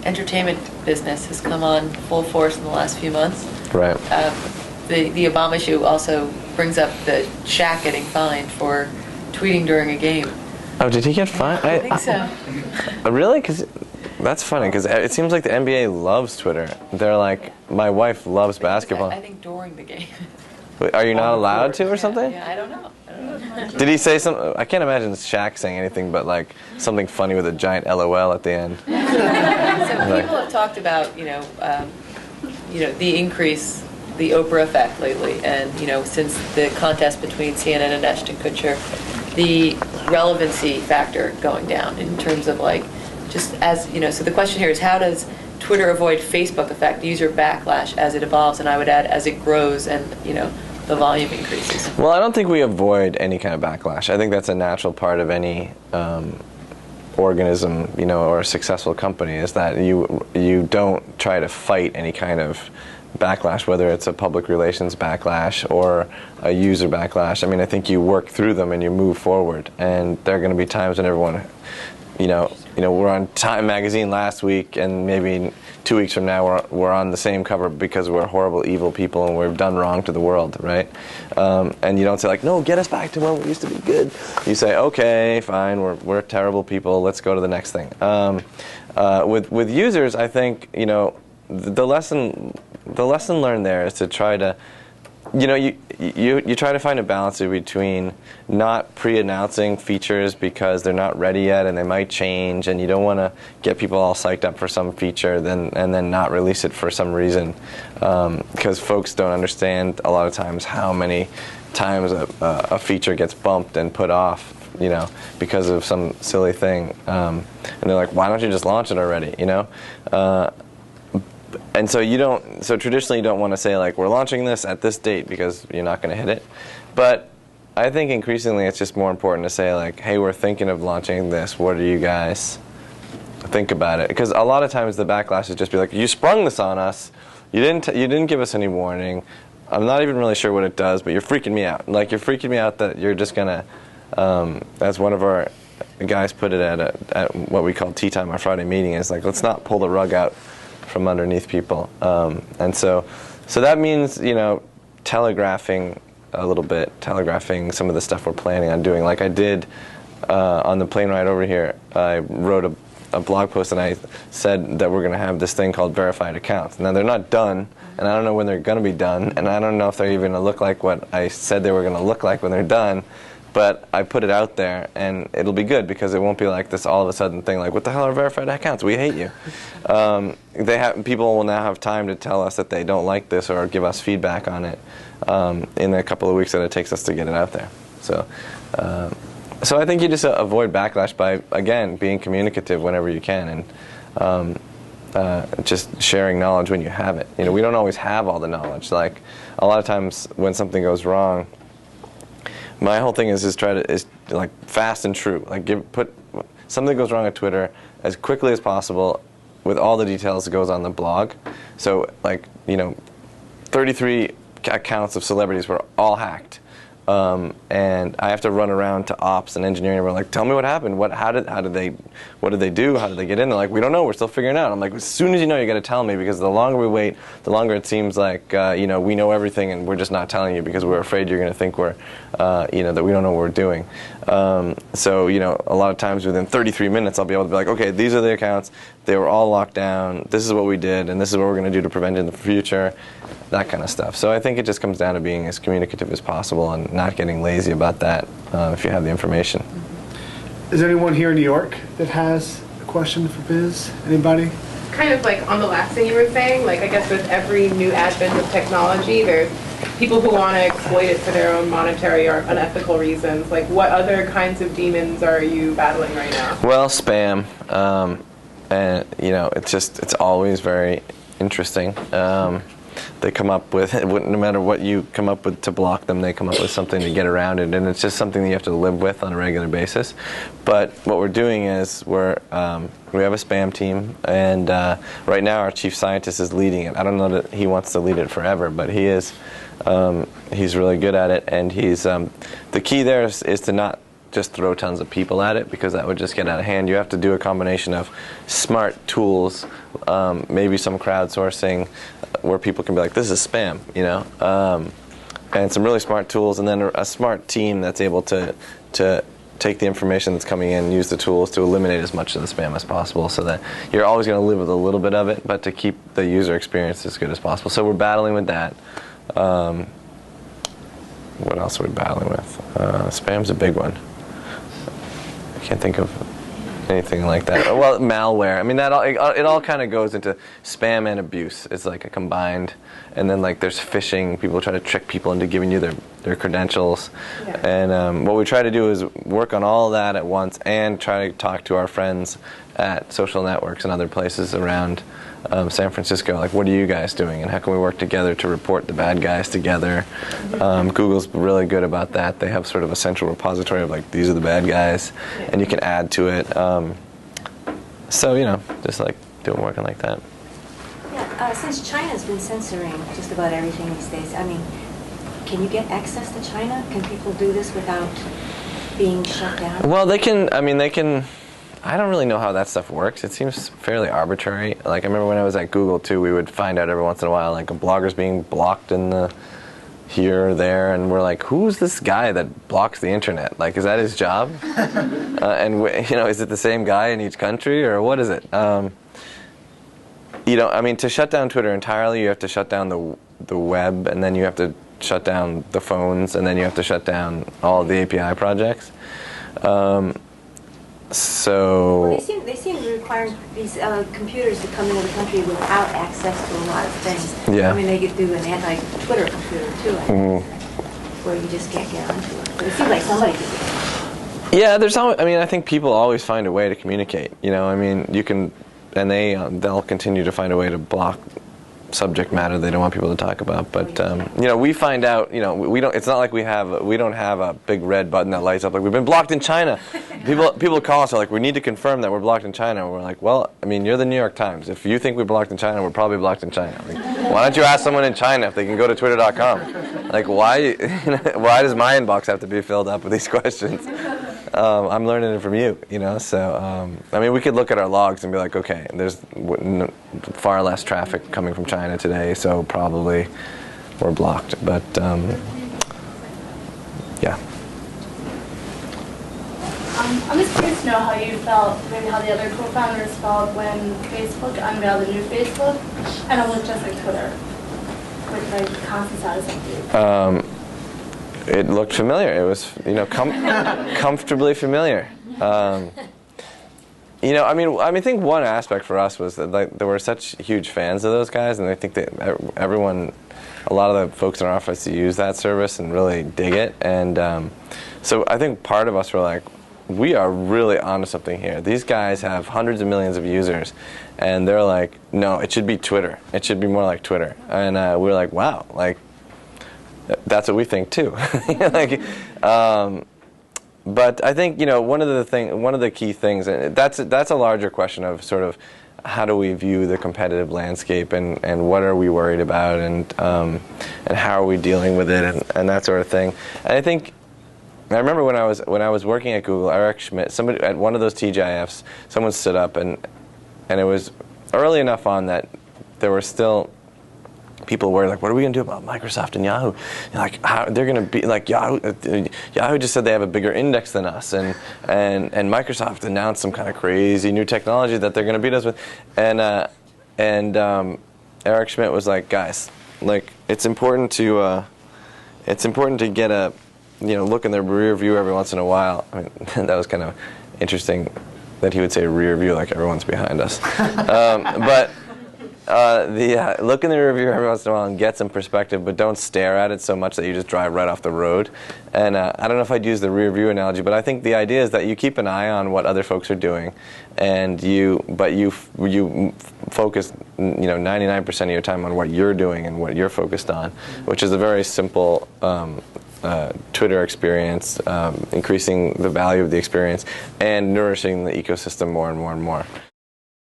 entertainment business has come on full force in the last few months. Right. The Obama issue also brings up the Shaq getting fined for tweeting during a game. Oh, did he get fined? I think so. Really? Because that's funny, because it seems like the NBA loves Twitter. They're like, my wife loves basketball. I think during the game. Are you not allowed to or something? Yeah, I don't know. Did he say something? I can't imagine Shaq saying anything but like something funny with a giant LOL at the end. So people have talked about, the increase, the Oprah effect lately, and since the contest between CNN and Ashton Kutcher, the relevancy factor going down in terms of just as So the question here is, how does Twitter avoid Facebook effect, user backlash, as it evolves, and I would add as it grows and the volume increases? Well, I don't think we avoid any kind of backlash. I think that's a natural part of any organism, or a successful company, is that you don't try to fight any kind of backlash, whether it's a public relations backlash or a user backlash. I mean, I think you work through them and you move forward. And there are going to be times when everyone, we're on Time magazine last week, and maybe 2 weeks from now we're on the same cover because we're horrible, evil people and we've done wrong to the world, right? And you don't say no, get us back to when we used to be good. You say, okay, fine, we're terrible people. Let's go to the next thing. With users, I think the lesson learned there is to try to, you try to find a balance between not pre-announcing features because they're not ready yet and they might change, and you don't want to get people all psyched up for some feature and then not release it for some reason, because folks don't understand a lot of times how many times a feature gets bumped and put off, because of some silly thing, and they're like, why don't you just launch it already, And so traditionally you don't want to say we're launching this at this date because you're not going to hit it. But I think increasingly it's just more important to say hey, we're thinking of launching this. What do you guys think about it? Because a lot of times the backlash is just be you sprung this on us. You didn't give us any warning. I'm not even really sure what it does, but you're freaking me out. You're freaking me out that you're just going to, as one of our guys put it at what we call tea time, our Friday meeting, is let's not pull the rug out from underneath people, and so that means telegraphing a little bit, telegraphing some of the stuff we're planning on doing. Like I did on the plane ride over here, I wrote a blog post and I said that we're going to have this thing called verified accounts. Now they're not done, and I don't know when they're going to be done, and I don't know if they're even going to look like what I said they were going to look like when they're done. But I put it out there, and it'll be good because it won't be like this all of a sudden thing what the hell are verified accounts? We hate you. People will now have time to tell us that they don't like this or give us feedback on it in a couple of weeks that it takes us to get it out there. So I think you just avoid backlash by, again, being communicative whenever you can and just sharing knowledge when you have it. We don't always have all the knowledge. A lot of times when something goes wrong, my whole thing is fast and true. Put something goes wrong at Twitter as quickly as possible with all the details that goes on the blog. So 33 accounts of celebrities were all hacked. And I have to run around to ops and engineering and we're tell me what happened. What did they do? How did they get in? They're we don't know, we're still figuring it out. I'm as soon as you know, you got to tell me, because the longer we wait, the longer it seems we know everything and we're just not telling you because we're afraid you're going to think we're, that we don't know what we're doing. So a lot of times within 33 minutes, I'll be able to be okay, these are the accounts. They were all locked down. This is what we did, and this is what we're going to do to prevent it in the future. That kind of stuff. So I think it just comes down to being as communicative as possible and not getting lazy about that if you have the information. Is there anyone here in New York that has a question for Biz? Anybody? Kind of on the last thing you were saying, I guess with every new advent of technology, there's people who want to exploit it for their own monetary or unethical reasons. What other kinds of demons are you battling right now? Well, spam. And it's always very interesting. They come up with, no matter what you come up with to block them, they come up with something to get around it, and it's just something that you have to live with on a regular basis. But what we're doing is we have a spam team, and right now our chief scientist is leading it. I don't know that he wants to lead it forever, but he is. He's really good at it, and he's the key there is to not just throw tons of people at it, because that would just get out of hand. You have to do a combination of smart tools, maybe some crowdsourcing, where people can be like, this is spam, you know, and some really smart tools, and then a smart team that's able to take the information that's coming in, use the tools to eliminate as much of the spam as possible, so that you're always going to live with a little bit of it, but to keep the user experience as good as possible. So we're battling with that. What else are we battling with? Spam's a big one. I can't think of anything like that. Well, malware. I mean, it all kind of goes into spam and abuse. It's like a combined. And then like there's phishing. People try to trick people into giving you their credentials. Yeah. And what we try to do is work on all of that at once and try to talk to our friends at social networks and other places around San Francisco. Like, what are you guys doing, and how can we work together to report the bad guys together? Google's really good about that. They have sort of a central repository of like, these are the bad guys, and you can add to it. So, you know, just like working like that. Yeah, since China's been censoring just about everything these days, I mean, can you get access to China? Can people do this without being shut down? Well, they can. I mean, they can. I don't really know how that stuff works. It seems fairly arbitrary. Like, I remember when I was at Google too, we would find out every once in a while, like, a blogger's being blocked in the here or there, and we're like, who's this guy that blocks the internet? Like, is that his job? And you know, is it the same guy in each country, or what is it? You know, I mean, to shut down Twitter entirely, you have to shut down the web, and then you have to shut down the phones, and then you have to shut down all of the API projects. So well, they seem to be requiring these computers to come into the country without access to a lot of things. Yeah. I mean, they could do an anti-Twitter computer too, I think, where you just can't get onto it. But it seems like somebody could do it. Yeah, there's always, I mean, I think people always find a way to communicate. You know, I mean, you can, and they'll continue to find a way to block subject matter they don't want people to talk about. But you know, we find out. You know, we don't. It's not like we don't have a big red button that lights up like we've been blocked in China. People call us, are like, we need to confirm that we're blocked in China. And we're like, well, I mean, you're the New York Times. If you think we're blocked in China, we're probably blocked in China. Like, why don't you ask someone in China if they can go to twitter.com? Like, why does my inbox have to be filled up with these questions? I'm learning it from you, you know. So I mean, we could look at our logs and be like, okay, there's far less traffic coming from China today, so probably we're blocked. But yeah. I'm just curious to know how you felt, maybe how the other co-founders felt when Facebook unveiled the new Facebook, and it was just like Twitter, which like constant status update. It looked familiar. It was, you know, comfortably familiar. You know, I think one aspect for us was that, like, there were such huge fans of those guys, and I think that a lot of the folks in our office use that service and really dig it. And so I think part of us were like, we are really onto something here. These guys have hundreds of millions of users, and they're like, no, it should be Twitter. It should be more like Twitter. And we were like, wow, like, that's what we think too. Like, but I think, you know, one of the key things, and that's a larger question of sort of how do we view the competitive landscape, and what are we worried about, and how are we dealing with it, and that sort of thing. And I think, I remember when I was working at Google, Eric Schmidt, somebody at one of those TGIFs, someone stood up, and it was early enough on that there were still people were like, what are we going to do about Microsoft and Yahoo? And like, how they're going to be like, Yahoo just said they have a bigger index than us, and Microsoft announced some kind of crazy new technology that they're going to beat us with, and Eric Schmidt was like, guys, like, it's important to get a, you know, look in the rear view every once in a while. I mean, that was kind of interesting that he would say rear view like everyone's behind us, but. Look in the rear view every once in a while and get some perspective, but don't stare at it so much that you just drive right off the road. And I don't know if I'd use the rear view analogy, but I think the idea is that you keep an eye on what other folks are doing, and you focus, you know, 99% of your time on what you're doing and what you're focused on, which is a very simple Twitter experience, increasing the value of the experience and nourishing the ecosystem more and more and more.